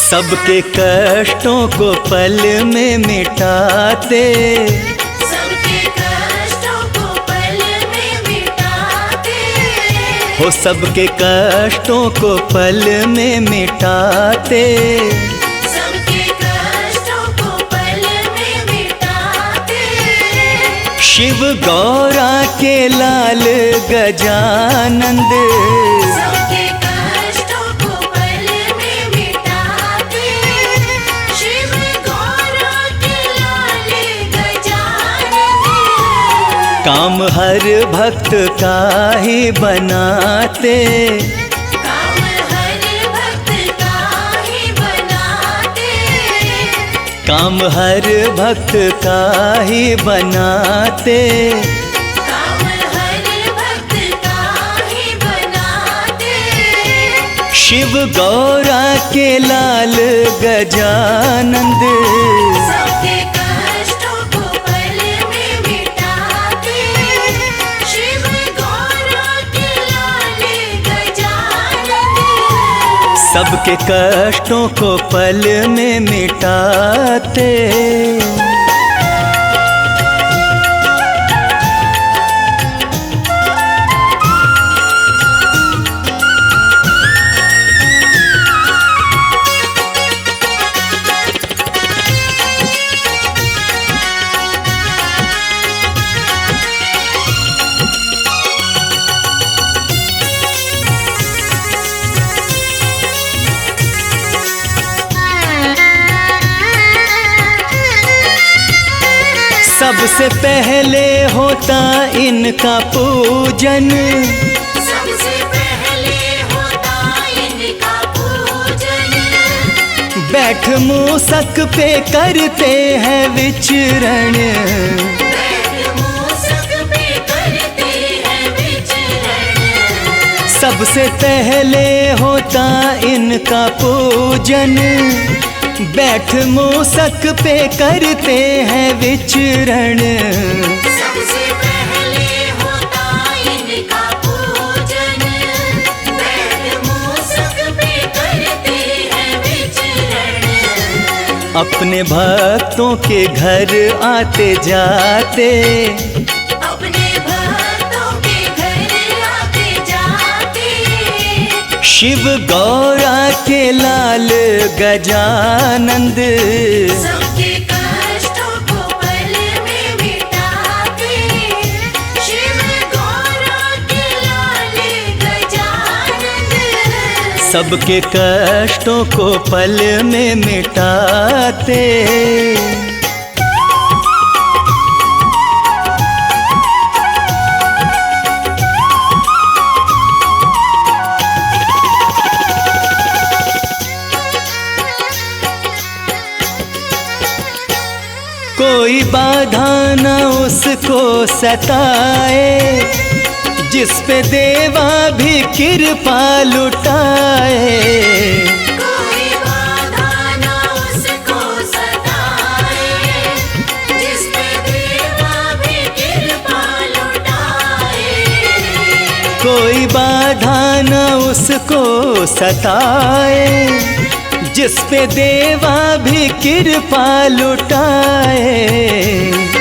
सबके कष्टों को पल में मिटाते, सबके कष्टों को पल में मिटाते, हो सबके कष्टों को पल में मिटाते, सबके कष्टों को पल में मिटाते, शिव गौरा के लाल गजानंद, सबके कष्टों को पल में मिटाते, शिव गौरा के लाल गजानन, काम हर भक्त का ही बनाते, काम हर भक्त का ही बनाते, काम हर भक्त का ही बनाते, काम हर भक्त का ही बनाते, शिव गौरा के लाल गजानंद, सबके कष्टों को पल में मिटाते, शिव गौरा के लाल गजानन, सबके कष्टों को पल में मिटाते। सबसे पहले होता इनका पूजन, सबसे पहले होता इनका पूजन, बैठ मूसक पे करते हैं विचरण, बैठ मूसक पे करते हैं विचरण, सबसे पहले होता इनका पूजन, बैठ मूसक पे करते हैं विचरण, सबसे पहले होता इनका पूजन, बैठ मूसक पे करते हैं विचरण, अपने भक्तों के घर आते जाते, अपने भक्तों के घर आते जाते, शिव गौरा के लाल गजानंद, सबके कष्टों को पल में मिटाते, शिव गौरा के लाल गजानन, सबके कष्टों को पल में मिटाते। कोई बाधा न उसको सताए, जिस पे देवा भी कृपा लुटाए, कोई बाधा न उसको सताए, जिस पे देवा भी कृपा लुटाए, कोई बाधा न उसको सताए, जिस पे देवा भी कृपा लुटाए,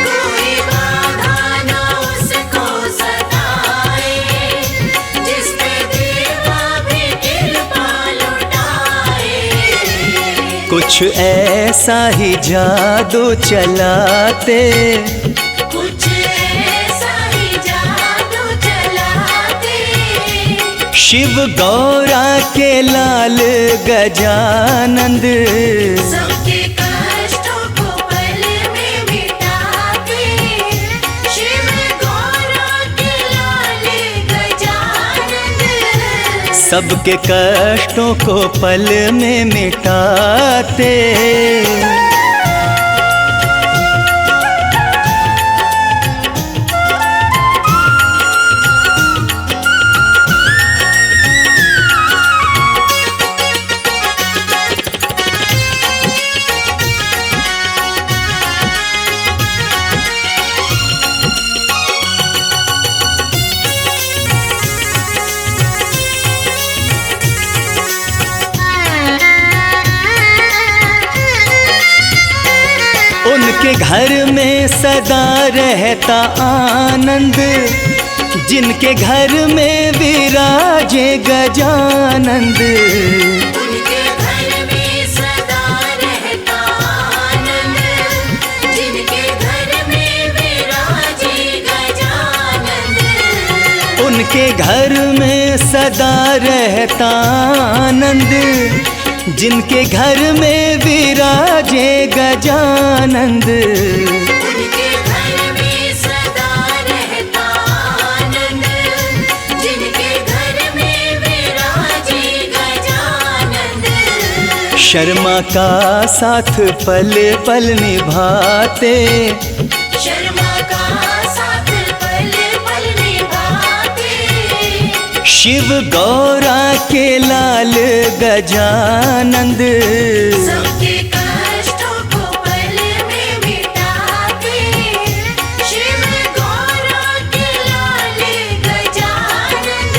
कोई बाधा न उसको सताए, जिस पे देवा भी कृपा लुटाए, कुछ ऐसा ही जादू चलाते, कुछ ऐसा ही जादू चलाते, शिव गौरा के लाल गजानंद, सबके कष्टों को पल में मिटाते, शिव गौरा के लाल गजानन, सबके कष्टों को पल में मिटाते। घर में सदा रहता आनंद, जिनके घर में विराजे गजानंद। उनके घर में सदा रहता आनंद, जिनके घर में विराजे गजानंद। उनके घर में सदा रहता आनंद, जिनके घर में विराजे गजानंद। उनके घर में सदा रहता आनंद, जिनके घर में विराजे गजानंद। शर्मा का साथ पल पल निभाते, शर्मा का साथ पल पल निभाते। शिव गौरा के लाल गजानंद। सबके कष्टों को पल में मिटाते, शिव गौरा के लाल गजानंद।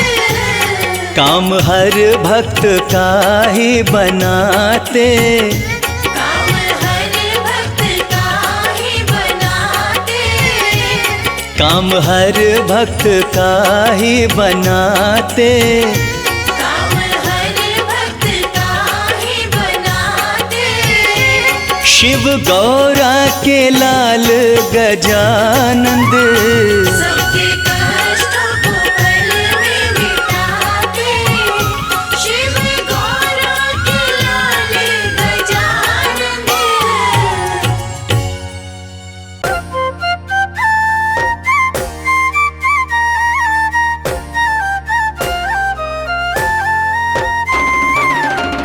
काम हर भक्त का ही बनाते, काम हर भक्त का ही बनाते। काम हर भक्त का ही बनाते। काम हर भक्त का ही बनाते। शिव गौरा के लाल गजानंद। सबके कष्टों को पल में मिटाते, शिव गौरा के लाल गजानंद।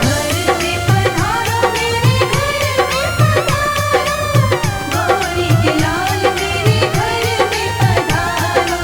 घर में पधारो मेरे घर में पधारो, गौरी के लाल मेरे घर में पधारो।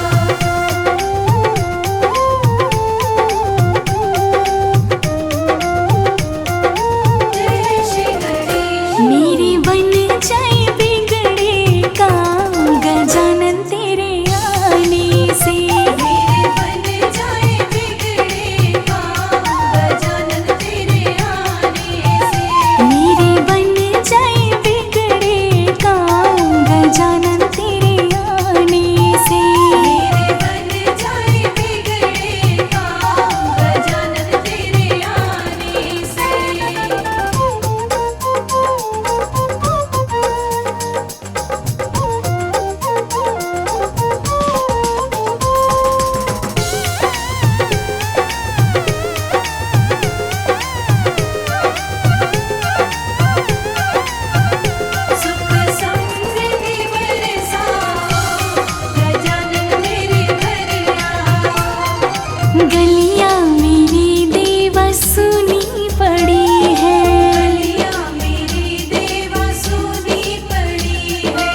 जय श्री गणेश। मेरी बन जाए बिगड़े काम गजानन तेरे आने से। मेरे बन जाए बिगड़े काम गजानन तेरे आने से। मेरी बन जाए बिगड़े काम गजानन तेरे आने से। मेरे बन जाए बिगड़े काम गजानन तेरे आने से। सुख समृद्धि बरसाओ, गजानन मेरे घर आओ। गलियां मेरी देवा सुनी पड़ी है। गलियां मेरी देवा सुनी पड़ी है।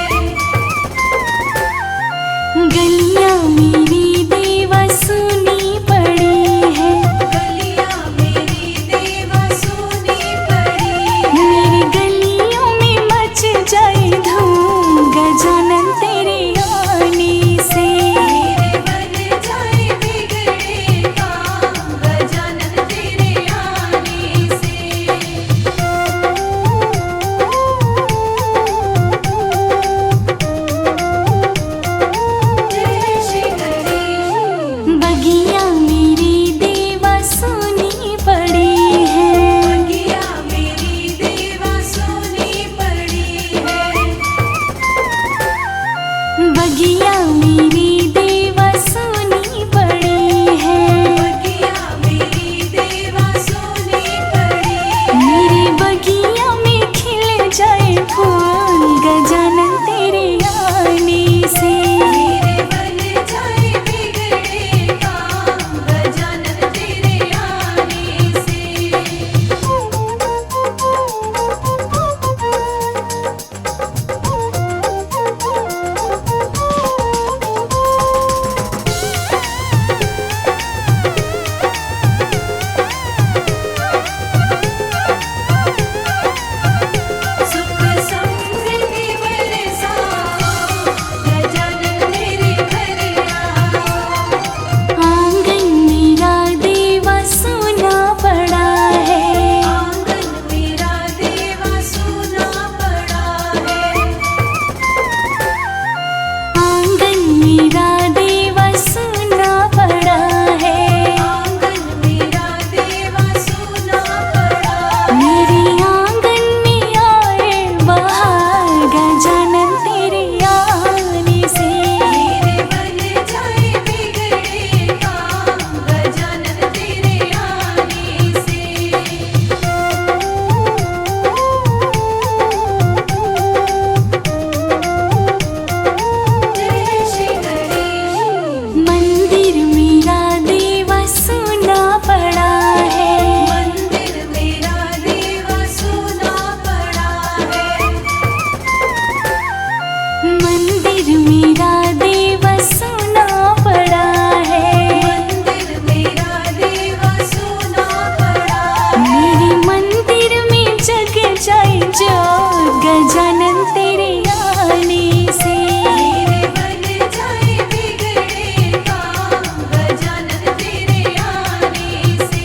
गलियां मेरी देवा सुनी पड़ी है। गलियां मेरी देवा सुनी पड़ी है। मेरी गलियों में मच जाए धूम गजानन तेरे आने से। मेरे बन जाए बिगड़े काम गजानन तेरे आने से। जय श्री गणेश। बगिया मेरी देवा सुनी पड़ी है। बगिया मेरी देवा सुनी पड़ी है। बगिया मेरी देवा सुनी पड़ी है। बगिया मेरी देवा सुनी पड़ी है। मेरी बगिया में खिल जाए फूल गजानन तेरे आने से। मेरे बन जाए बिगड़े काम गजानन तेरे आने से। सुख समृद्धि मेरा देवा सुना पड़ा है, आंगन मेरा देवा सुना पड़ा है। मेरे आंगन में आए बहार गजानन तेरे आने से। मेरे बन जाए बिगड़े काम गजानन तेरे आने से। जय श्री गणेश। मंदिर मेरा देवा सुना पड़ा है, मंदिर मेरा देवा सुना पड़ा है। मंदिर मेरा देवा सुना पड़ा है। मंदिर मेरा देवा सुना पड़ा है। मेरे मंदिर में जग जाए जोत गजानन तेरे आने से। मेरे बन जाए बिगड़े काम गजानन तेरे आने से।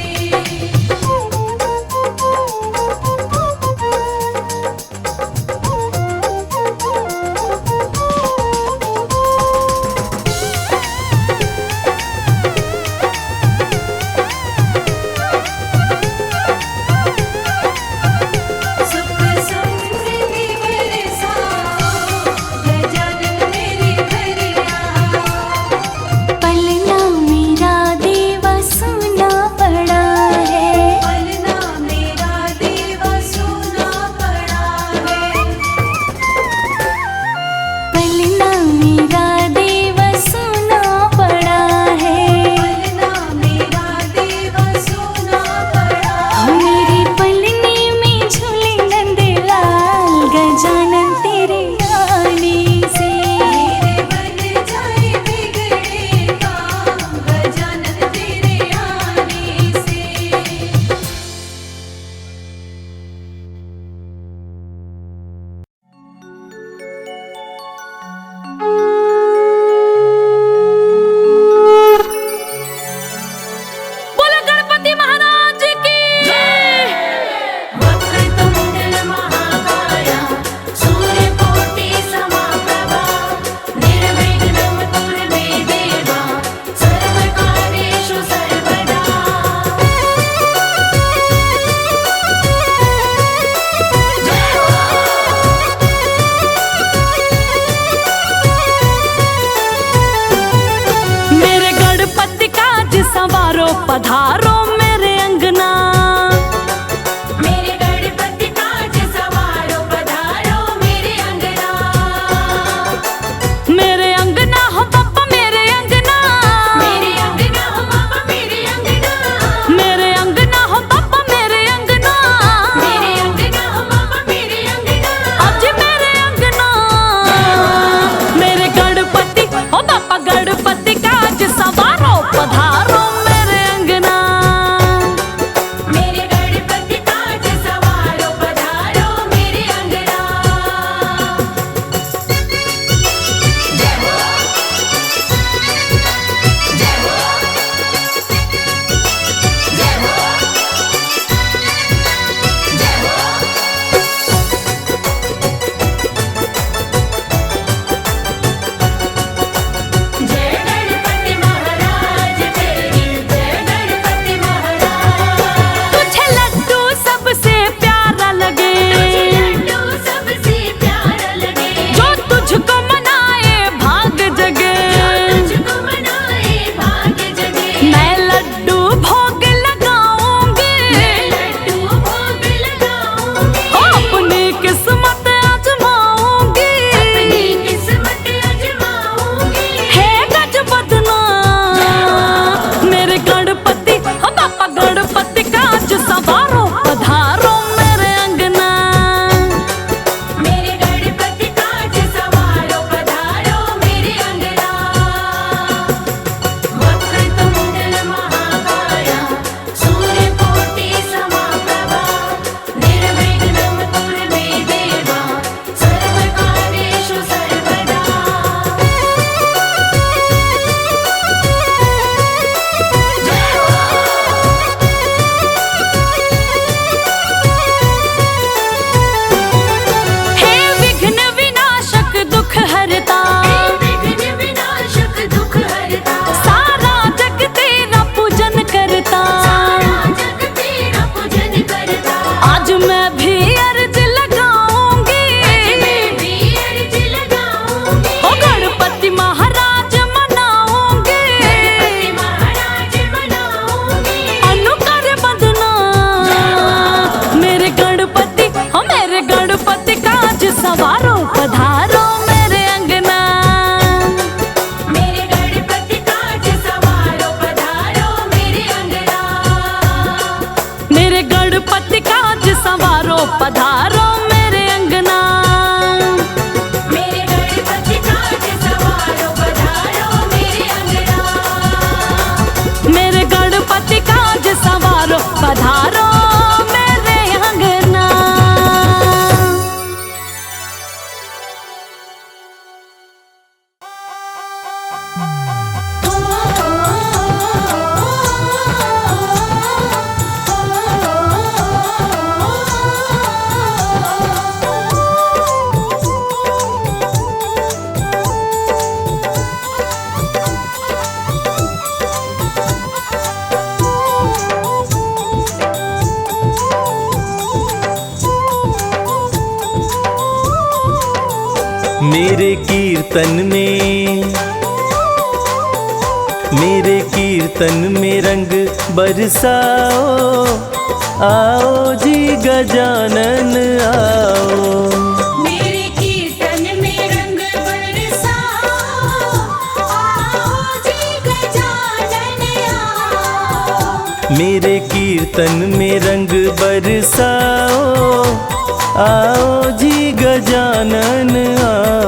मेरे कीर्तन में रंग बरसाओ, आओ जी गजानन आओ। मेरे कीर्तन में रंग बरसाओ, आओ जी गजानन आओ। मेरे कीर्तन में रंग बरसाओ, आओ जी गजानन आओ।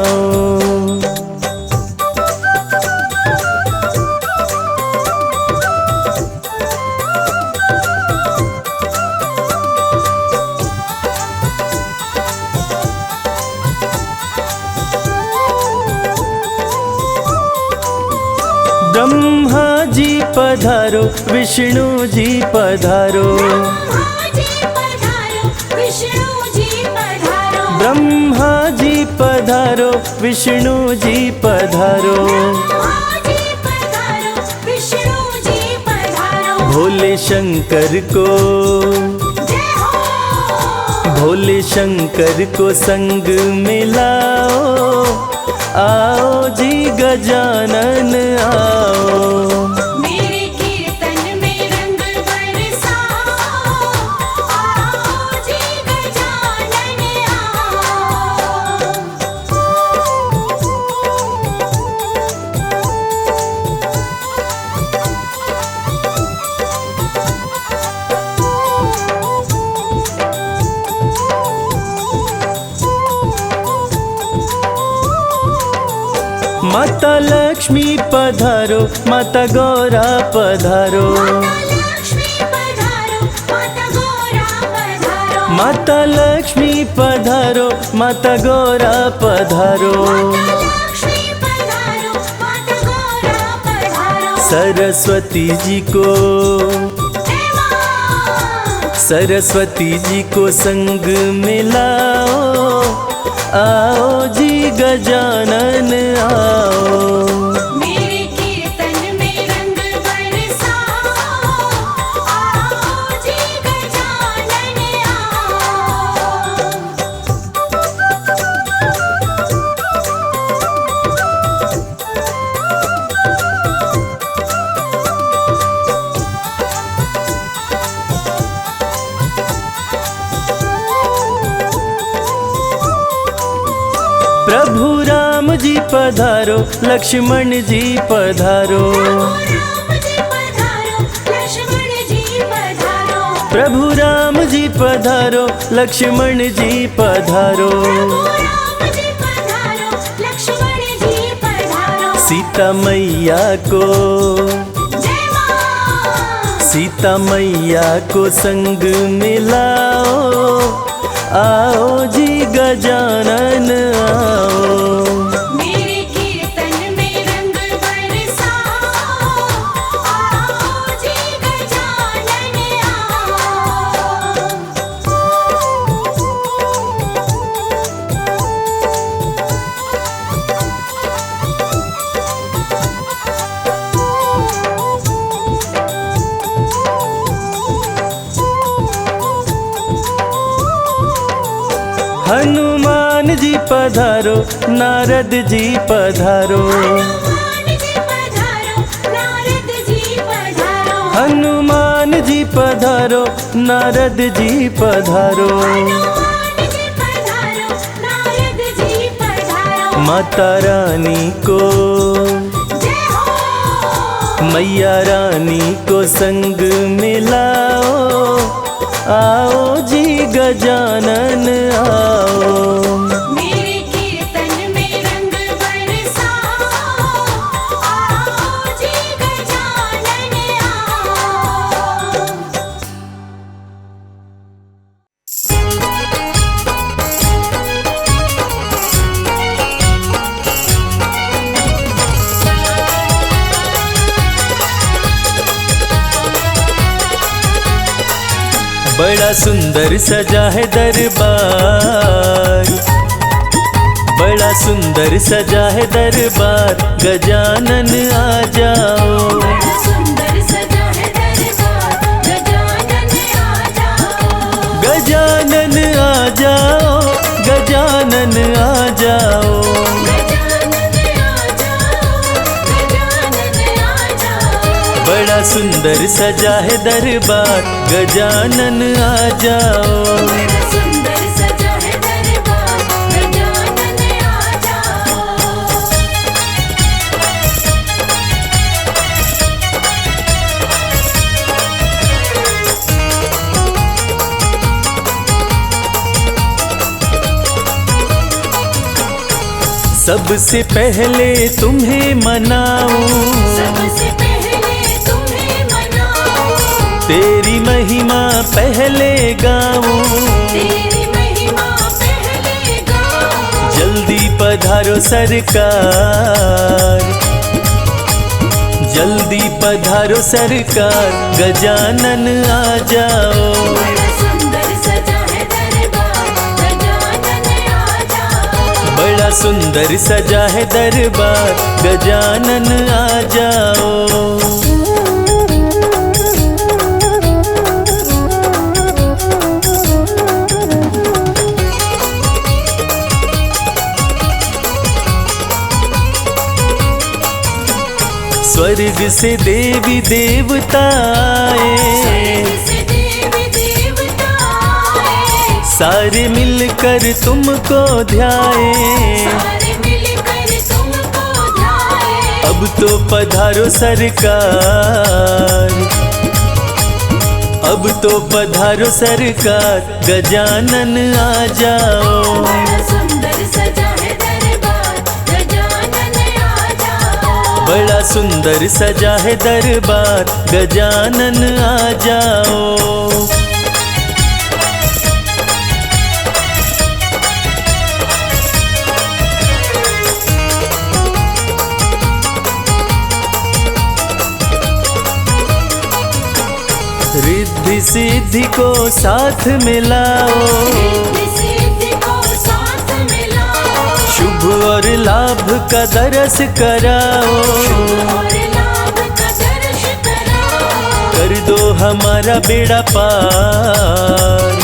ब्रह्मा जी पधारो, विष्णु जी पधारो, ब्रह्मा जी पधारो, विष्णु जी पधारो। ब्रह्मा जी पधारो, विष्णु जी पधारो। ब्रह्मा जी पधारो, विष्णु जी पधारो। भोले शंकर को, जय हो। भोले शंकर को संग मिलाओ, आओ जी गजानन आओ। मेरे कीर्तन में रंग बरसाओ, आओ जी गजानन आओ। माता लक्ष्मी पधारो, माता गौरा पधारो, माता लक्ष्मी पधारो, माता गौरा पधारो। माता लक्ष्मी पधारो, माता गौरा पधारो। सरस्वती जी को, सरस्वती जी को संग मिलाओ, आओ जी गजानन आओ। मेरे कीर्तन में रंग बरसाओ, आओ जी गजानन आओ। प्रभु राम जी पधारो, लक्ष्मण जी पधारो, प्रभु राम जी पधारो, लक्ष्मण जी पधारो। सीता मैया को, सीता मैया को संग मिलाओ, आओ जी गजानन आओ। मेरे कीर्तन में रंग बरसाओ, आओ जी गजानन आओ। हनुमान जी पधारो, नारद जी पधारो, हनुमान जी पधारो, नारद जी पधारो। माता रानी को, मैया रानी को संग मिलाओ, आओ जी गजानन आओ। मेरे कीर्तन में रंग बरसाओ, आओ जी गजानन आओ। बड़ा सुंदर सजा है दरबार, बड़ा सुंदर सजा है दरबार, गजानन आ जाओ। बड़ा सुंदर सजा है दरबार, गजानन आ जाओ। गजानन आ जाओ, गजानन आ जाओ। बड़ा सुंदर सजा है दरबार, गजानन आ जाओ। बड़ा सुंदर सजा है दरबार, गजानन आ जाओ। सबसे पहले तुम्हें मनाऊं, सबसे पहले तुम्हें मनाऊं, तेरी महिमा पहले गाऊं। तेरी महिमा पहले गाऊं। जल्दी पधारो सरकार, जल्दी पधारो सरकार, गजानन आ जाओ। बड़ा सुंदर सजा है दरबार, गजानन आ जाओ। बड़ा सुंदर सजा है दरबार, गजानन आ जाओ। स्वर्ग से देवी देवता आए, स्वर्ग से देवी देवता आए, सारे मिलकर तुमको ध्याए। सारे मिलकर तुमको ध्याए। अब तो पधारो सरकार, अब तो पधारो सरकार, गजानन आ जाओ। बड़ा सुंदर सजा है दरबार, गजानन आ जाओ। बड़ा सुंदर सजा है दरबार, गजानन आ जाओ। रिद्धि सिद्धि को साथ मिलाओ, रिद्धि सिद्धि को साथ मिलाओ, शुभ और लाभ का दरस कराओ। और लाभ का दर्श कराओ। कर दो हमारा बेड़ा पार,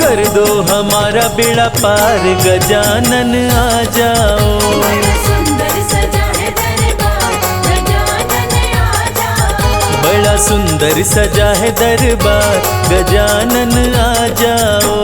कर दो हमारा बेड़ा पार, गजानन आ जाओ। बड़ा सुंदर सजा है दरबार, गजानन आ जाओ। बड़ा सुंदर सजा है दरबार, गजानन आ जाओ।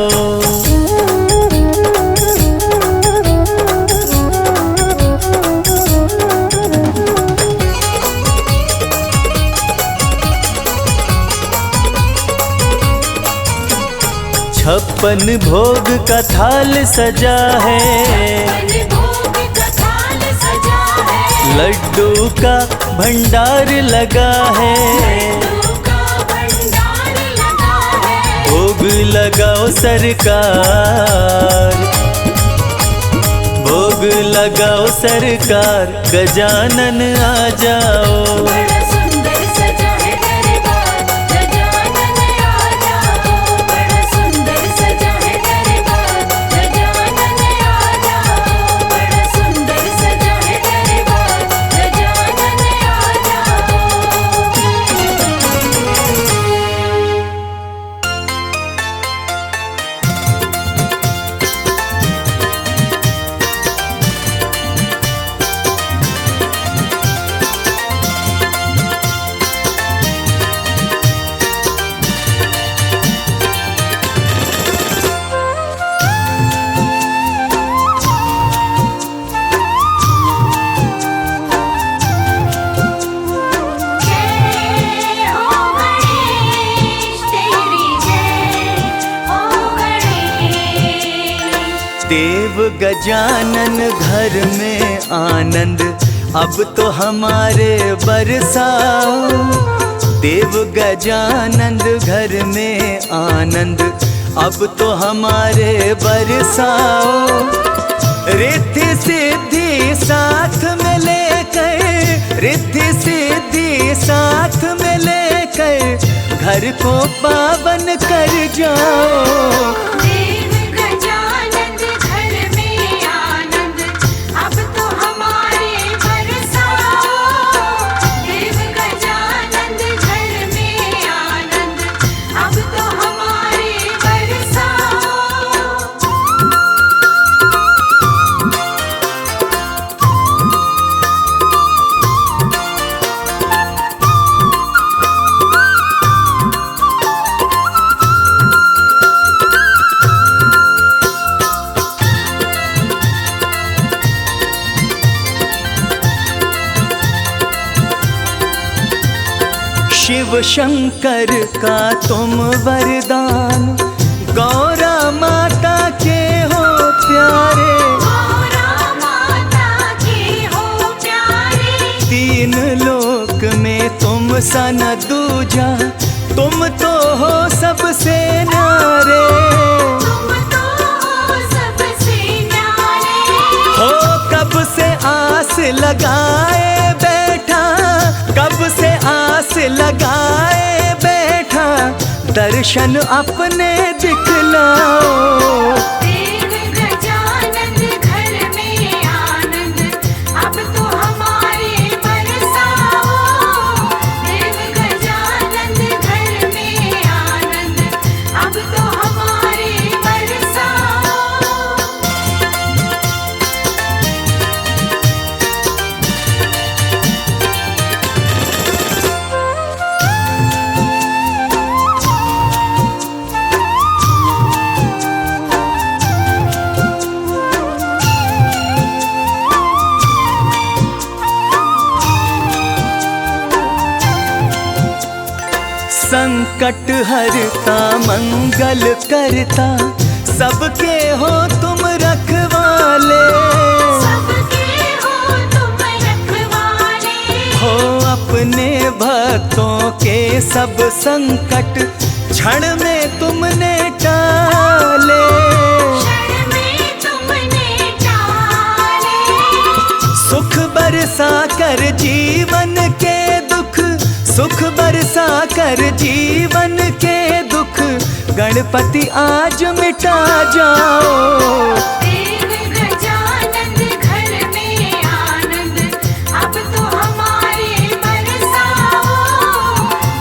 छप्पन भोग का थाल सजा है, बड़े भोग का थाल सजा है, लड्डू का भंडार लगा है। लड्डू का भंडार लगा है। भोग लगाओ सरकार, भोग लगाओ सरकार, गजानन आ जाओ। बड़ा सुंदर सजा है दरबार, गजानन आ जाओ। बड़ा सुंदर सजा है दरबार, गजानन आ जाओ। बड़ा सुंदर सजा है दरबार, गजानन आ जाओ। जय हो गणेश, तेरी जय हो गणेश। देव गजानन घर में आनंद अब तो हमारे बरसाओ। देव गजानन घर में आनंद अब तो हमारे बरसाओ। रिद्धि सिद्धि साथ में लेकर, रिद्धि सिद्धि साथ में लेकर, घर को पावन कर जाओ। देव गजानन घर में आनंद अब तो हमारे बरसाओ। देव गजानन घर में आनंद अब तो हमारे बरसाओ। शिव शंकर का तुम वरदान, गौरा माता के हो प्यारे, गौरा माता के हो प्यारे। तीन लोक में तुम सा न दूजा, तुम तो हो सबसे न्यारे। तुम तो हो सबसे न्यारे। हो कब से आस लगाए बैठा, कब से आस लगाए बैठा, दर्शन अपने दिखलाओ। देव गजानन घर में आनंद, अब तो हमारे बरसाओ। देव गजानन घर में आनंद, अब तो हमारे बरसाओ। संकट हरता मंगल करता, सबके हो तुम रखवाले। सबके हो तुम रखवाले। हो अपने भक्तों के सब संकट क्षण में तुमने टाले। क्षण में तुमने टाले। सुख बरसा कर जीवन के दुख, सुख बरसा कर जीवन के दुख, गणपति आज मिटा जाओ। देव गजानन घर में आनंद, अब तो हमारे बरसाओ।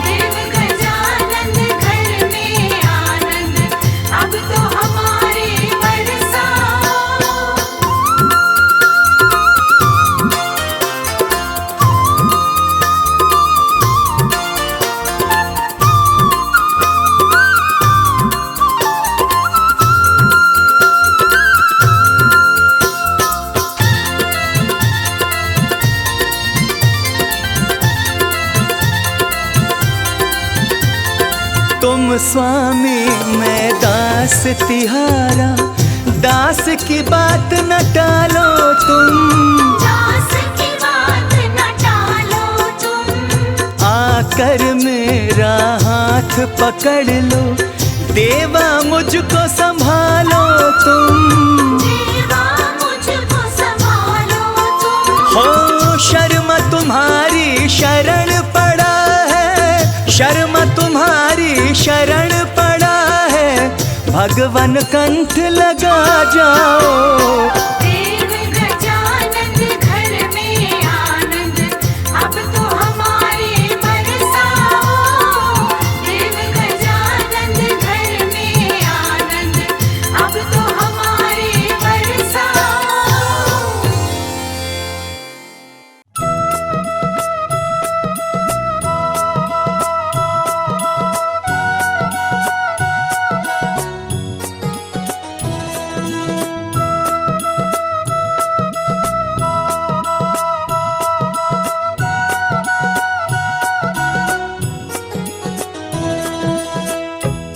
देव गजानन घर में आनंद, अब तो हमारे बरसाओ। तुम स्वामी मैं दास तिहारा, दास की बात न टालो तुम। दास की बात न टालो तुम। आकर मेरा हाथ पकड़ लो, देवा मुझको संभालो तुम। देवा मुझको संभालो तुम। हो शर्म तुम्हारी शरण पड़ा है, शर्म तुम्हारी शरण पड़ा है, भगवन कंठ लगा जाओ। देव गजानन घर में आनंद, अब तो हमारे बरसाओ। देव गजानन घर में आनंद, अब तो हमारे बरसाओ।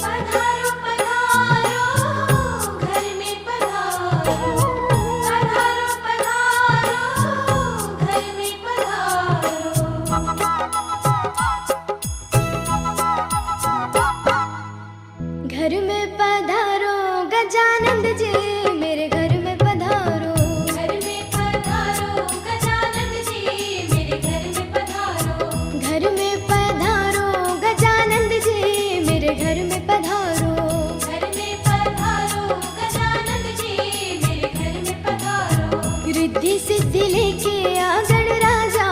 पधारो पधारो घर में पधारो। पधारो पधारो घर में पधारो। घर में पधारो गजानंद जी, मेरे घर में पधारो। घर में पधारो गजानंद जी, मेरे घर में पधारो। घर में पधारो गजानंद जी, मेरे घर में पधारो। घर में पधारो गजानंद जी, मेरे घर में पधारो। रिद्धि सिद्धि लेके आ गणराजा,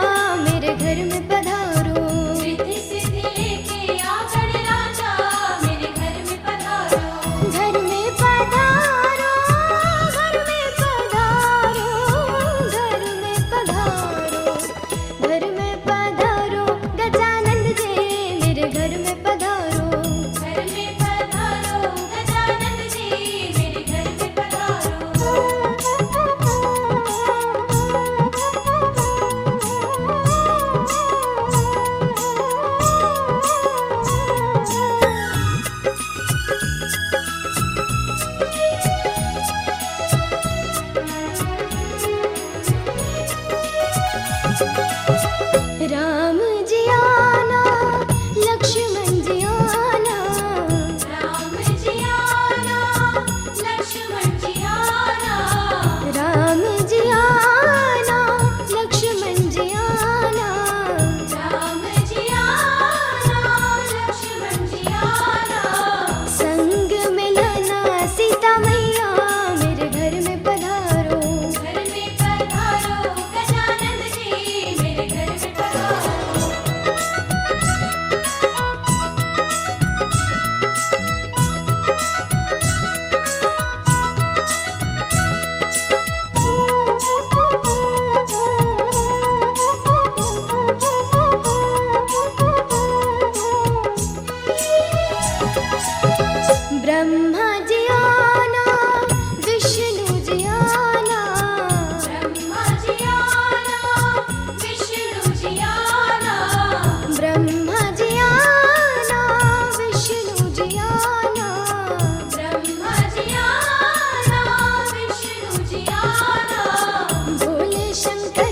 मेरे घर में पधारो। रिद्धि सिद्धि लेके आ गणराजा, मेरे घर में पधारो। घर में पधारो, घर में पधारो, घर में पधारो। घर में पधारो गजानंद जी, मेरे घर में पधारो। घर में पधारो गजानंद जी, मेरे घर में पधारो।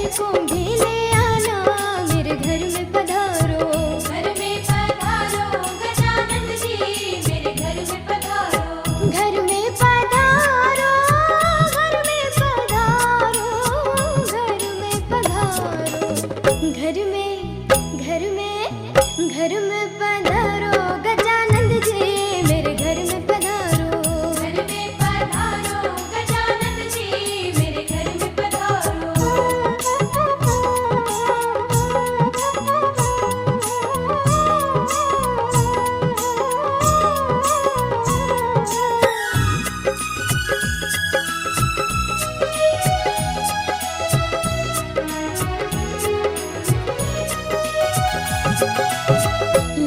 घर को भी ले आना, मेरे घर में पधारो। घर में पधारो गजानन जी, मेरे घर में पधारो। घर में पधारो, घर में पधारो, घर में पधारो। घर में पधारो गजानन जी, मेरे घर में पधारो। घर में पधारो गजानन जी, मेरे घर में पधारो।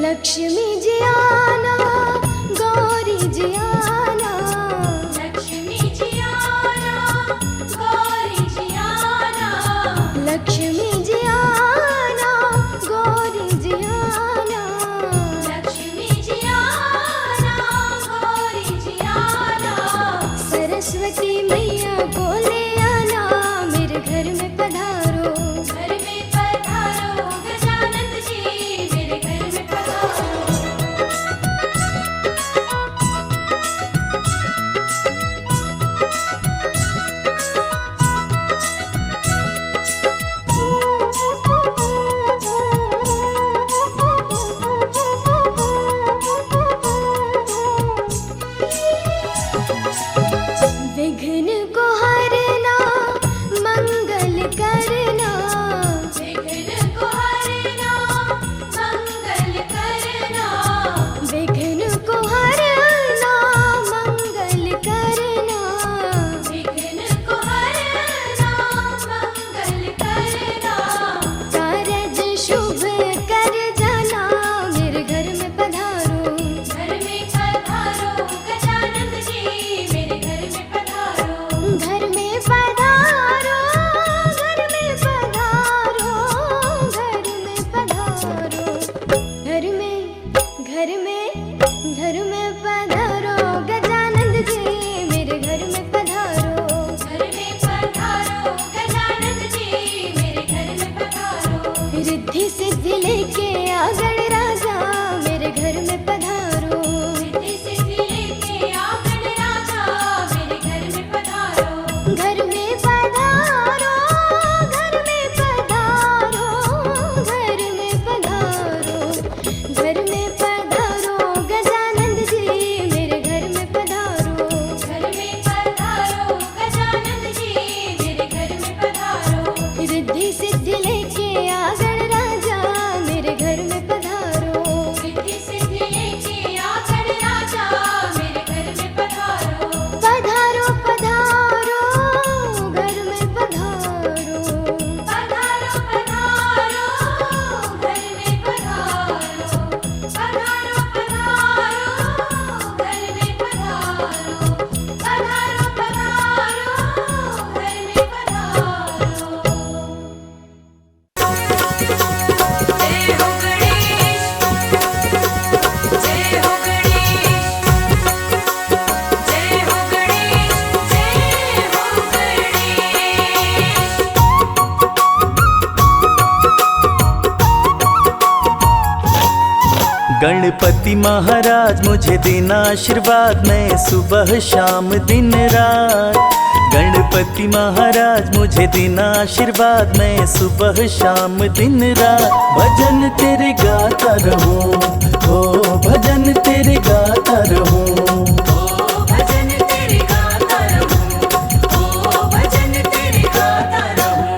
लक्ष्मी जी आना, गौरी जी आना, लक्ष्मी जी आना, गौरी जी आना। लक्ष्मी जी आना, गौरी जी आना। लक्ष्मी जी आना, गौरी जी आना। सरस्वती मैया को ले आना, मेरे घर में पधारो। घर में पधारो गजानन जी, मेरे घर में पधारो। विघ्न को हरना, मंगल करना, विघ्न को हरना, मंगल करना। विघ्न को हरना, मंगल करना। विघ्न को हरना, मंगल करना। कारज शुभ कर जाना, मेरे घर में पधारो। घर में पधारो गजानन जी, मेरे घर में पधारो। घर में पधारो, घर में पधारो, घर में पधारो। घर में पधारो गजानन जी, मेरे घर में पधारो। घर में पधारो गजानन जी, मेरे घर में पधारो। रिद्धि सिद्धि लेके आ गणराजा, मेरे घर में पधारो। रिद्धि सिद्धि लेके आ गणराजा, मेरे घर में पधारो। घर में पधारो, घर में पधारो, घर में पधारो। घर में पधारो गजानन जी, मेरे घर में पधारो। घर में पधारो गजानन जी, मेरे घर में पधारो। रिद्धि सिद्धि लेके आ गणराजा, मेरे घर में पधारो। रिद्धि सिद्धि लेके आ गणराजा, मेरे घर में पधारो। पधारो पधारो, घर में पधारो। पधारो पधारो, घर में पधारो। पधारो पधारो, घर में पधारो। पधारो पधारो, घर में पधारो। जय हो गणेश, जय हो गणेश, जय हो गणेश, जय हो गणेश। गणपति महाराज मुझे देना आशीर्वाद, मैं सुबह शाम दिन रात। गणपति महाराज मुझे देना आशीर्वाद, मैं सुबह शाम दिन रात। भजन तेरे गाता रहूं, हो भजन तेरे गाता रहूं। भजन तेरे गाता रहूं, ओ भजन तेरे गाता रहूं।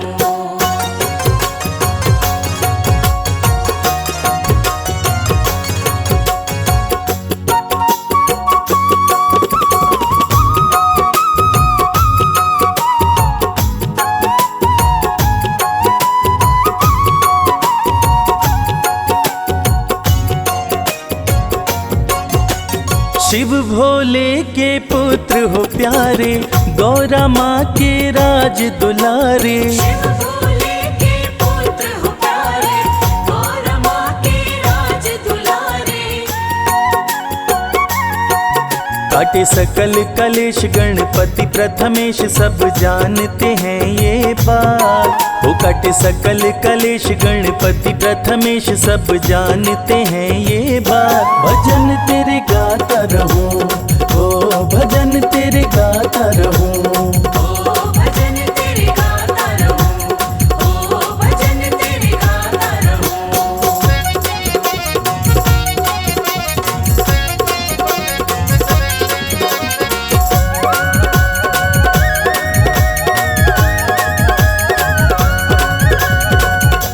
शिव भोले के पुत्र हो प्यारे, गौरा माँ के राज दुलारे। शिव भोले के पुत्र हो प्यारे, गौरा माँ के राज दुलारे। काटे सकल कलेश गणपति प्रथमेश, सब जानते हैं ये बात। हो काटे काटे सकल कलेश गणपति प्रथमेश सब जानते हैं ये बात। भजन तेरे गाता रहूं, ओ भजन तेरे गाता रहूं। ओ भजन तेरे गाता रहूं, ओ भजन तेरे गाता रहूं।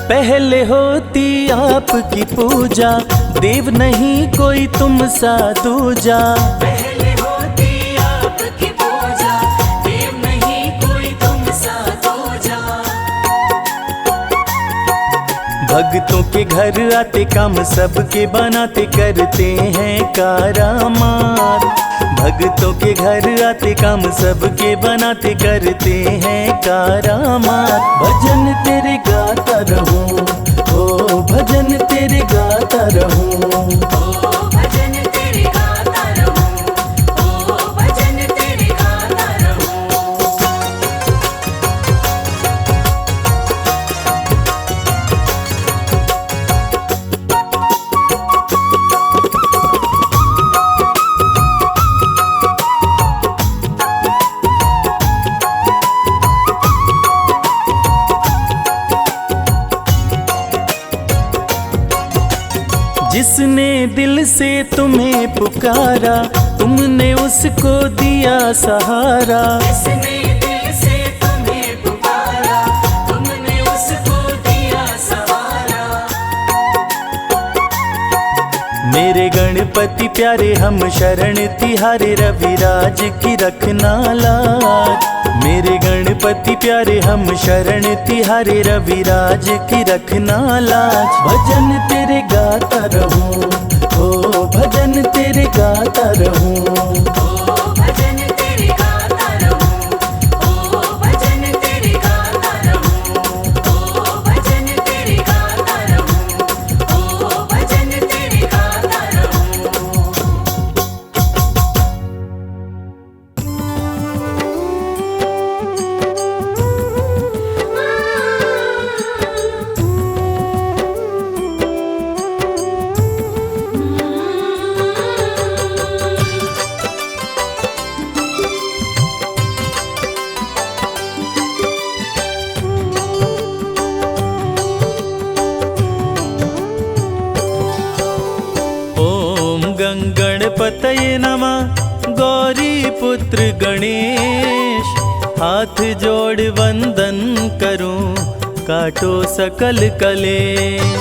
पहले होती आपकी पूजा, देव नहीं कोई तुम सा दूजा। पहले होती आपकी पूजा, देव नहीं कोई तुम सा दूजा। भक्तों के घर आते काम सबके बनाते करते हैं कारामार। भक्तों के घर आते काम सबके बनाते करते हैं कारामार। भजन तेरे गाता रहूं, ओ भजन तेरे गाता रहूं। ओ भजन तेरे गाता रहूं, ओ भजन तेरे गाता रहूं। जिसने दिल से तुम्हें पुकारा, तुमने उसको दिया सहारा। जिसने दिल से तुम्हें पुकारा, तुमने उसको दिया सहारा। मेरे गणपति प्यारे हम शरण तिहारे, रविराज की रखना लाज। मेरे गणपति प्यारे हम शरण तिहारे, रविराज की रखना लाज। भजन तेरे गाता रहूं, ओ भजन तेरे गाता रहूं। ओ भजन तेरे गाता रहूं, ओ भजन तेरे गाता रहूं। ओ भजन तेरे गाता रहूं, ओ भजन तेरे गाता रहूं। गणपतये नमः। गौरी पुत्र गणेश, हाथ जोड़ वंदन करूं, काटो सकल कलेश।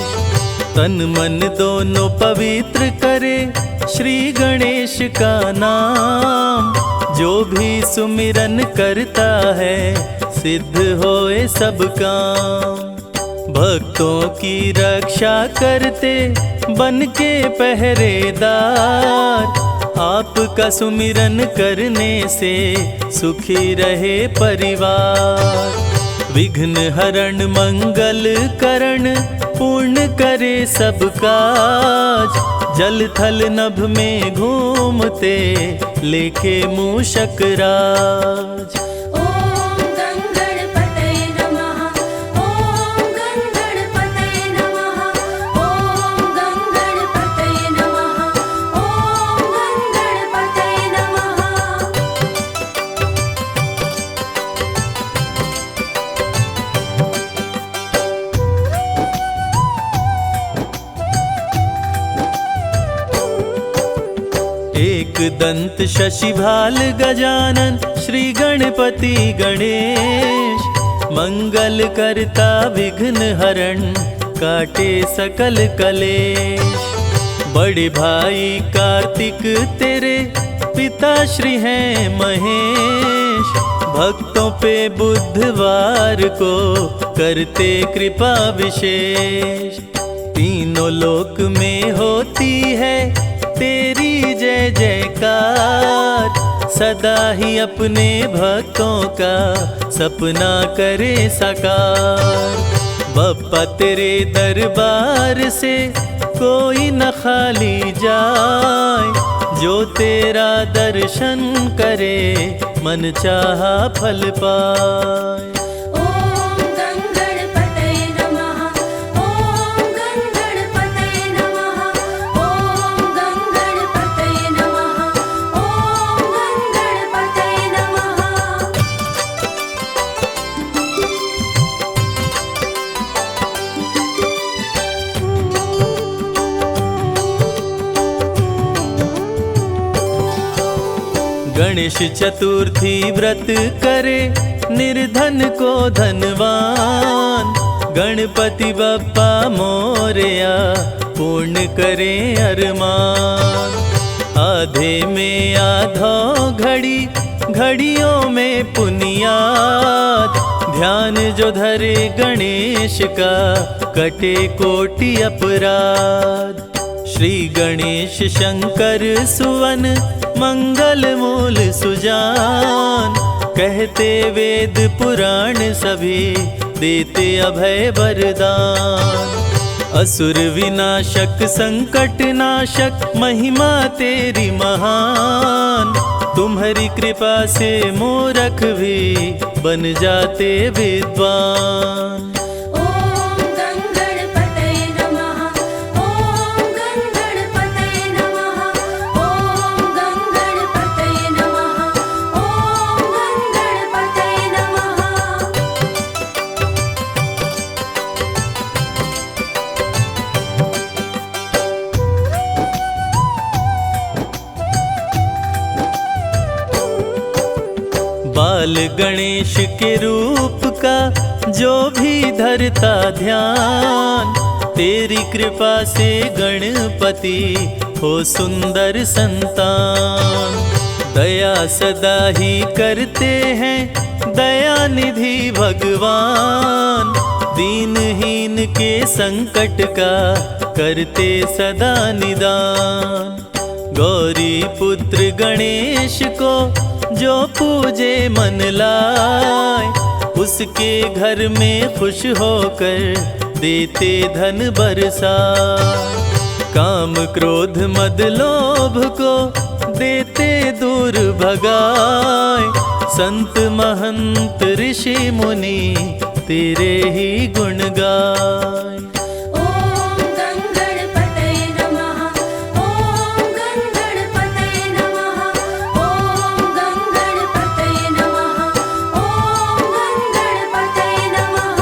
तन मन दोनों पवित्र करे, श्री गणेश का नाम। जो भी सुमिरन करता है, सिद्ध होए सब काम। भक्तों की रक्षा करते बन के पहरेदार। आपका सुमिरन करने से सुखी रहे परिवार। विघ्न हरण मंगल करण, पूर्ण करे सब काज। जल थल नभ में घूमते, लेके मूषक राज। ओम गं गणपतये नमः, ओम गं गणपतये नमः, ओम गं गणपतये नमः, ओम गं गणपतये नमः। एक दंत शशिभाल गजानन, श्री गणपति गणेश। मंगल करता विघ्न हरण, काटे सकल कलेश। बड़े भाई कार्तिक तेरे, पिता श्री हैं महेश। भक्तों पे बुधवार को करते कृपा विशेष। तीनों लोक में होती है तेरी जय जयकार। सदा ही अपने भक्तों का सपना करे साकार। बप्पा तेरे दरबार से कोई न खाली जाए। जो तेरा दर्शन करे, मन चाहा फल पाए। ओम गं गणपतये गणेश चतुर्थी व्रत करे निर्धन को धनवान। गणपति बप्पा मोरया पूर्ण करे अरमान। आधे में आधो घड़ी घड़ियों में पुनियाद। ध्यान जो धरे गणेश का कटे कोटि अपराध। श्री गणेश शंकर सुवन मंगल मूल सुजान। कहते वेद पुराण सभी देते अभय वरदान। असुर विनाशक संकट नाशक महिमा तेरी महान। तुम्हारी कृपा से मूर्ख भी बन जाते विद्वान। ॐ गणपतये नमः। ॐ गणपतये नमः। ॐ गणपतये नमः। ॐ गणपतये नमः। बाल गणेश के रूप का जो भी धरता ध्यान। तेरी कृपा से गणपति हो सुंदर संतान। दया सदा ही करते हैं दया निधि भगवान। दीनहीन के संकट का करते सदा निदान। गौरी पुत्र गणेश को जो पूजे मन लाए। उसके घर में खुश होकर देते धन बरसाए। काम क्रोध मद लोभ को देते दूर भगाए। संत महंत ऋषि मुनि तेरे ही गुण गाए। ॐ गणपतये नमः। ॐ गणपतये नमः। ॐ गणपतये नमः। ॐ गणपतये नमः।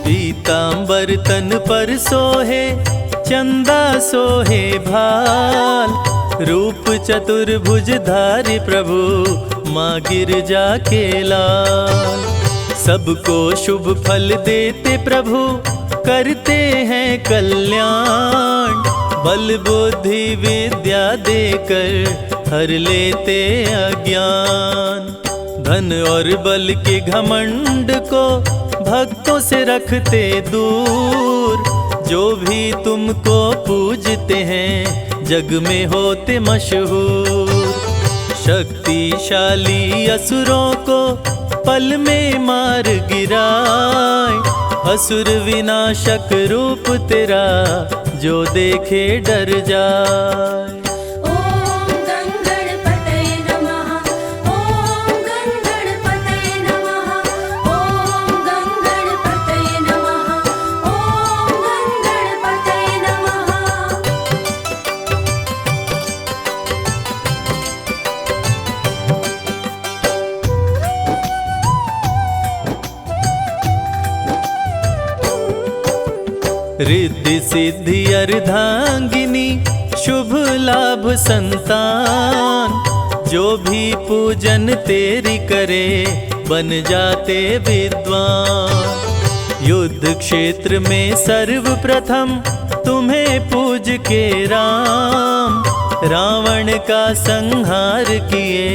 पीतांबर तन पर सोहे चंदा सोहे भाल। रूप चतुर्भुज धारी प्रभु माँ गिरजा के लाल। सबको शुभ फल देते प्रभु करते हैं कल्याण। बल बुद्धि विद्या देकर हर लेते अज्ञान। धन और बल के घमंड को भक्तों से रखते दूर। जो भी तुमको पूजते हैं जग में होते मशहूर। शक्तिशाली असुरों को पल में मार गिराए। असुर विनाशक रूप तेरा जो देखे डर जाए। ॐ गणपतये नमः। ॐ गणपतये नमः। ॐ गणपतये नमः। ॐ गणपतये नमः। रिद्धि सिद्धि अर्धांगिनी शुभ लाभ संतान। जो भी पूजन तेरी करे बन जाते विद्वान। युद्ध क्षेत्र में सर्वप्रथम तुम्हें पूज के राम। रावण का संहार किए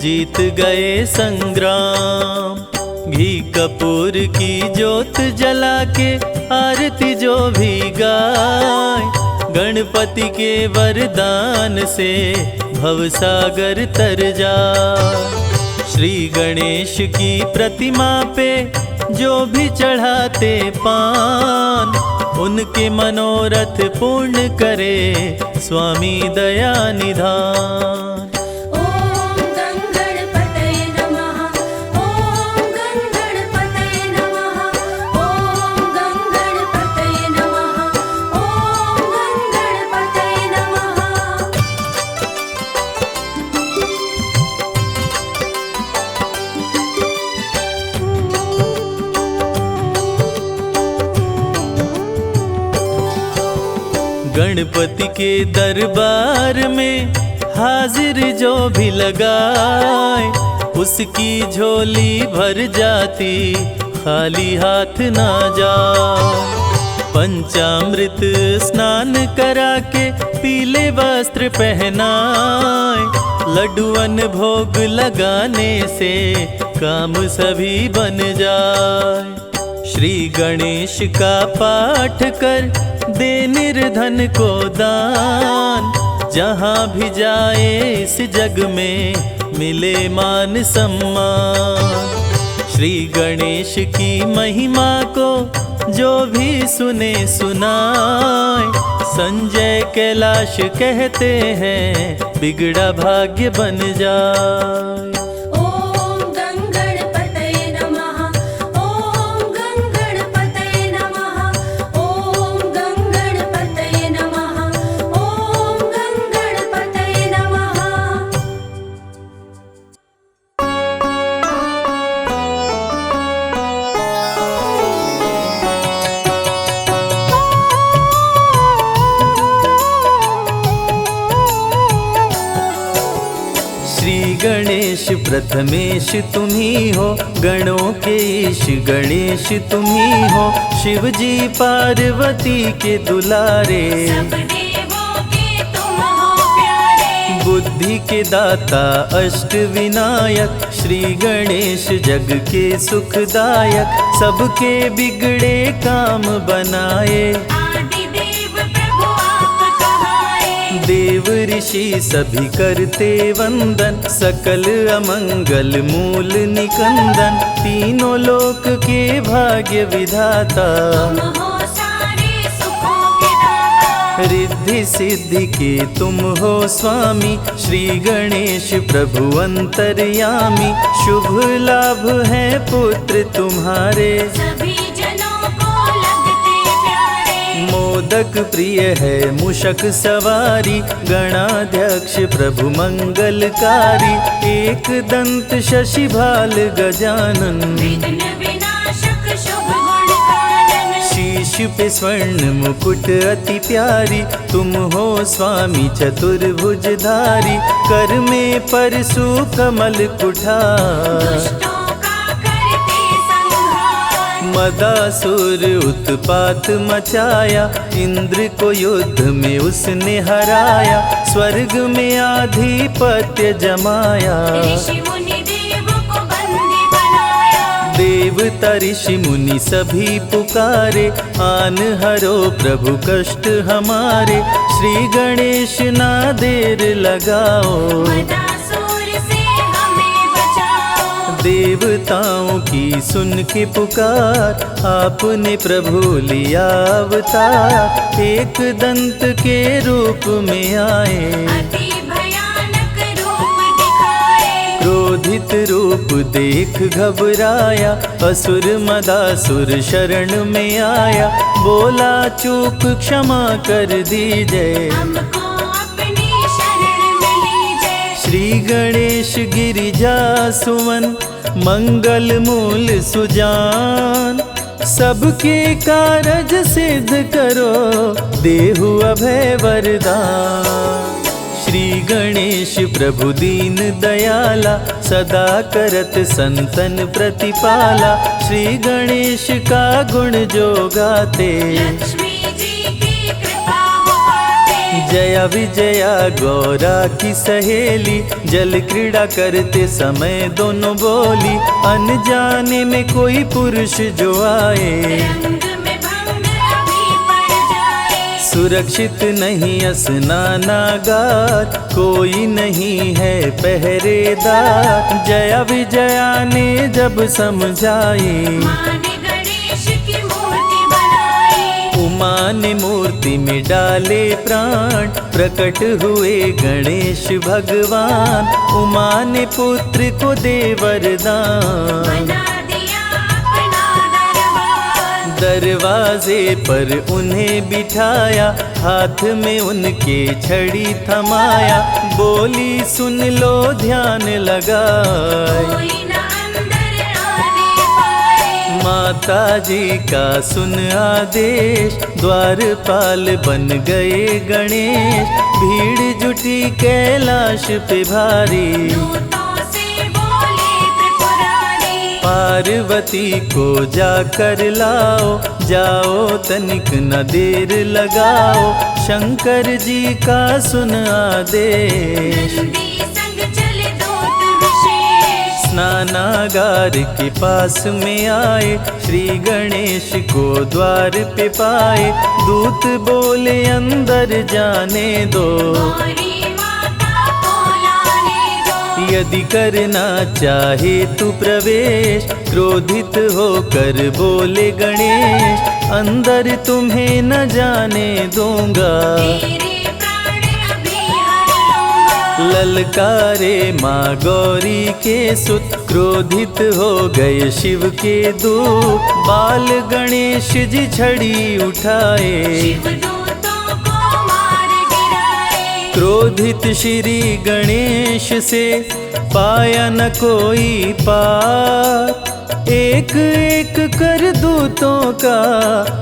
जीत गए संग्राम। घी कपूर की ज्योत जला के आरती जो भी गाय। गणपति के वरदान से भवसागर तर जाए। श्री गणेश की प्रतिमा पे जो भी चढ़ाते पान। उनके मनोरथ पूर्ण करे स्वामी दया निधान। ॐ गणपतये नमः। ॐ गणपतये नमः। ॐ गणपतये नमः। ॐ गणपतये नमः। गणपति के दरबार में हाजिर जो भी लगाए, उसकी झोली भर जाती, खाली हाथ ना जाए। पंचामृत स्नान करा के पीले वस्त्र पहनाए, लड्डुअन भोग लगाने से काम सभी बन जाए। श्री गणेश का पाठ कर दे निर्धन को दान, जहाँ भी जाए इस जग में मिले मान सम्मान। श्री गणेश की महिमा को जो भी सुने सुनाए, संजय कैलाश कहते हैं बिगड़ा भाग्य बन जाए। ॐ गङ्गणपतये नमः, ॐ गङ्गणपतये नमः, ॐ गङ्गणपतये नमः, ॐ गङ्गणपतये नमः। श्री गणेश प्रथमेश तुम ही हो, गणों के ईश गणेश तुम ही हो। शिव जी पार्वती के दुलारे, सब देवों के तुम हो प्यारे। बुद्धि के दाता अष्ट विनायक, श्री गणेश जग के सुखदायक। सबके बिगड़े काम बनाए, आदि देव प्रभु आप कहाए। देव ऋषि सभी करते वंदन, सकल अमंगल मूल निकंदन। तीनों लोक के भाग्य विधाता, तुम हो सारे सुखों के दाता। रिद्धि सिद्धि के तुम हो स्वामी, श्री गणेश प्रभु अंतर्यामी। शुभ लाभ है पुत्र तुम्हारे, सभी जनों को लगते प्यारे। मोदक प्रिय है मूषक सवारी, गणाध्यक्ष प्रभु मंगलकारी। एक दंत शशि भाल गजानन, विघ्न विनाशक शुभ गुण कानन। शीश पे स्वर्ण मुकुट अति प्यारी, तुम हो स्वामी चतुर्भुजधारी। कर में परशु कमल कुठार, दुष्टों का करते संहार। मदासुर उत्पात मचाया, इंद्र को युद्ध में उसने हराया। स्वर्ग में आधिपत्य जमाया, ऋषि मुनि देव को बंदी बनाया। देवता ऋषि मुनि सभी पुकारे, आन हरो प्रभु कष्ट हमारे। श्री गणेश ना देर लगाओ, मदासुर से हमें बचाओ। देवताओं की सुन के पुकार, आपने प्रभु लिया अवतार। एक दंत के रूप में आए, अति भयानक रूप दिखाए। क्रोधित रूप देख घबराया। असुर मदासुर शरण में आया, बोला चूक क्षमा कर दीजिए। हमको अपनी शरण में लीजिए। श्री गणेश गिरिजा सुवन, मंगल मूल सुजान। सबके कारज सिद्ध करो, देहु अभय वरदान। श्री गणेश प्रभु दीन दयाला, सदा करत संतन प्रतिपाला। श्री गणेश का गुण जो गाते, लक्ष्मी जी की कृपा हो पाते। जया विजया गौरा की सहेली, जल क्रीड़ा करते समय दोनों बोली। अनजाने में कोई पुरुष जो आए, रंग में भंग अभी पड़ जाए। सुरक्षित नहीं स्नानागार, कोई नहीं है पहरेदार। जया विजया ने जब समझाई, माँ ने गणेश की मूर्ति बनाई। उमा ने मूर्ति में डाले प्राण, प्रकट हुए गणेश भगवान। उमा ने पुत्र को दे वरदान, बना दिया अपना दरबार। दरवाजे पर उन्हें बिठाया, हाथ में उनके छड़ी थमाया। बोली सुन लो ध्यान लगाए, कोई न अंदर आने पाए। माता जी का सुन आदेश, द्वारपाल बन गए गणेश। भीड़ जुटी कैलाश पे भारी, दूतों से बोले त्रिपुरारी। पार्वती को जाकर लाओ, जाओ तनिक न देर लगाओ। शंकर जी का सुन आदेश, नंदी संग चले दूत विशेष। स्नानागार के पास में आए, श्री गणेश को द्वार पे पाए। दूत बोले अंदर जाने दो, गौरी माता को लाने दो। यदि करना चाहे तू प्रवेश। क्रोधित होकर बोले गणेश, अंदर तुम्हें न जाने दूंगा। तेरे प्राण अभी हर लूंगा। ललकारे माँ गौरी के सुत, क्रोधित हो गए शिव के दूत। बाल गणेश जी छड़ी उठाए, शिवदूतों को मार गिराए। क्रोधित श्री गणेश से पाया न कोई पार। एक एक कर दूतों का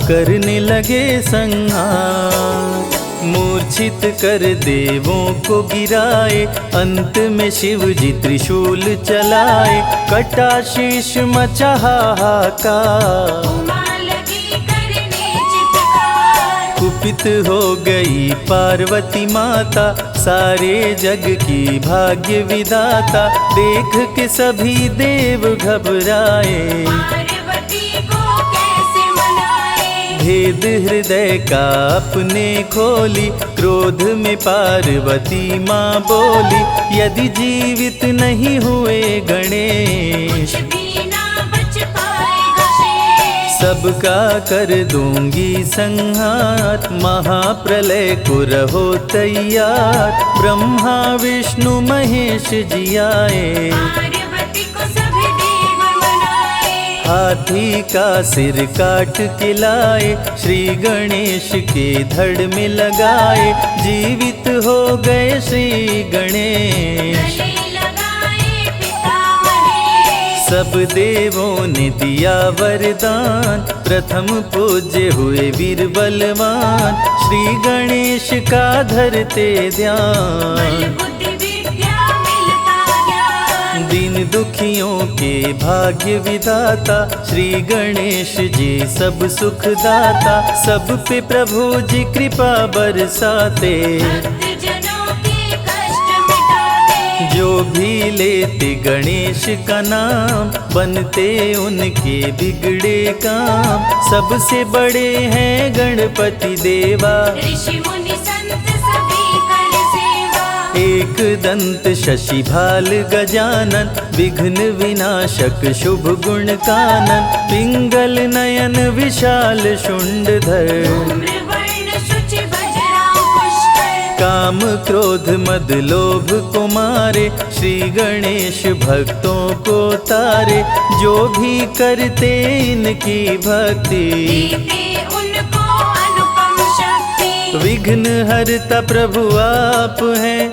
करने लगे संहार। मूर्छित कर देवों को गिराए, अंत में शिव जी त्रिशूल चलाए। कटा शीश मचा हाहाकार, उमा लगी करने चित्कार। कुपित हो गई पार्वती माता, सारे जग की भाग्य विधाता। देख के सभी देव घबराए, पार्वती को कैसे मनाए। भेद हृदय का अपने खोली। क्रोध में पार्वती माँ बोली, यदि जीवित नहीं हुए गणेश, कुछ भी ना बच पाएगा शेष। सबका कर दूंगी संहार। महाप्रलय को रहो तैयार। ब्रह्मा विष्णु महेश जी आए, पार्वती को सभी देव मनाए। हाथी का सिर काट के लाए। श्री गणेश के धड़ में लगाए, जीवित हो गए श्री गणेश। गले लगाए पिता महेश। सब देवों ने दिया वरदान, प्रथम पूज्य हुए वीर बलवान। श्री गणेश का धरते बल ध्यान, बुद्धि विद्या मिलता ज्ञान। दीन दुखियों के भाग्य विधाता। श्री गणेश जी सब सुख दाता, सब पे प्रभु जी कृपा बरसाते। भक्तजनों के कष्ट मिटाते। जो भी लेते गणेश का नाम, बनते उनके बिगड़े काम। सबसे बड़े हैं गणपति देवा, ऋषि मुनि संत सभी कर सेवा। एक दंत शशि भाल गजानन। विघ्न विनाशक शुभ गुण कानन। पिंगल नयन विशाल शुंडधर। धूम्रवर्ण शुचि वज्रांकुश पुष्कर। काम क्रोध मद लोभ को मारे। श्री गणेश भक्तों को तारे। जो भी करते इनकी भक्ति, देते उनको अनुपम शक्ति। विघ्न हरता प्रभु आप हैं,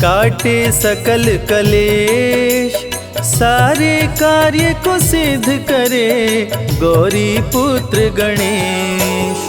काटे सकल कलेश। सारे कार्य को सिद्ध करे, गौरी पुत्र गणेश।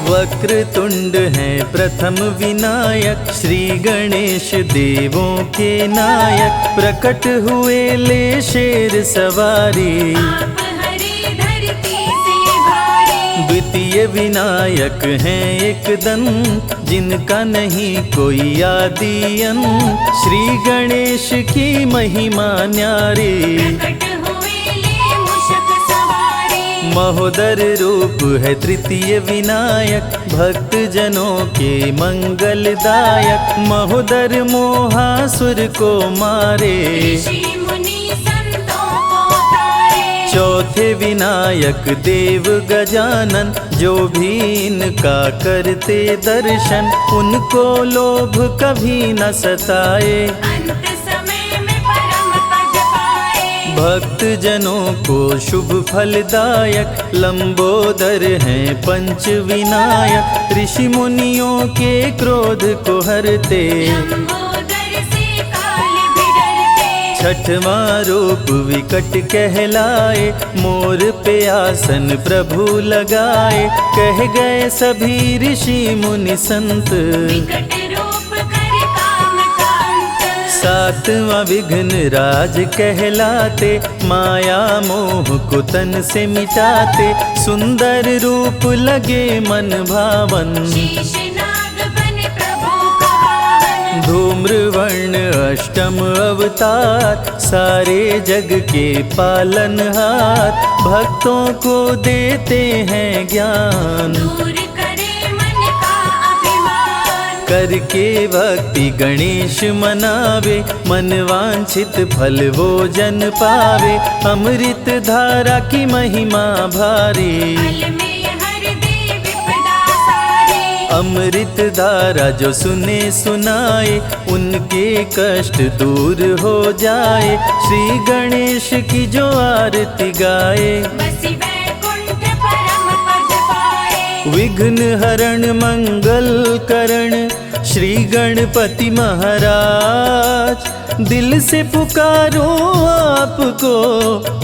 वक्रतुंड हैं प्रथम विनायक। श्री गणेश देवों के नायक। प्रकट हुए ले शेर सवारी। आप हरे धरती से भारी। द्वितीय विनायक हैं एक दंत, जिनका नहीं कोई आदि अंत। श्री गणेश की महिमा न्यारी। प्रकट हुए ले मूषक सवारी। महोदर रूप है तृतीय विनायक। भक्त जनों के मंगलदायक। महोदर मोहासुर को मारे। ऋषि मुनि संतों को तारे। चौथे विनायक देव गजानन। जो भी इनका करते दर्शन, उनको लोभ कभी न सताए। अंत समय में परम पद पाए। भक्त जनों को शुभ फलदायक। लंबोदर हैं पंच विनायक। ऋषि मुनियों के क्रोध को हरते। लंबोदर से काल भी डरते। छठवां रूप विकट कहलाए, मोर पे आसन प्रभु लगाए। कह गए सभी ऋषि मुनि संत, विकट रूप कर काम का अंत। सातवां विघ्न राज कहलाते, माया मोह को तन से मिटाते। सुंदर रूप लगे मन भावन, शीश नाग बने प्रभु का वाहन। धूम्रवर्ण अष्टम अवतार, सारे जग के पालनहार। भक्तों को देते हैं ज्ञान, दूर करे मन का अभिमान। करके भक्ति गणेश मनावे। मन वांछित फल वो जन पावे, अमृत धारा की महिमा भारी। फल में हर दे विपदा सारी। अमृत धारा जो सुने सुनाए, उनके कष्ट दूर हो जाए। श्री गणेश की जो आरती गाए, बसी वैकुंठ परम पद पाए। विघ्न हरण मंगल करण श्री गणपति महाराज। दिल से पुकारो आपको,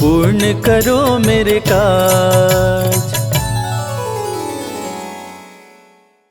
पूर्ण करो मेरे काज।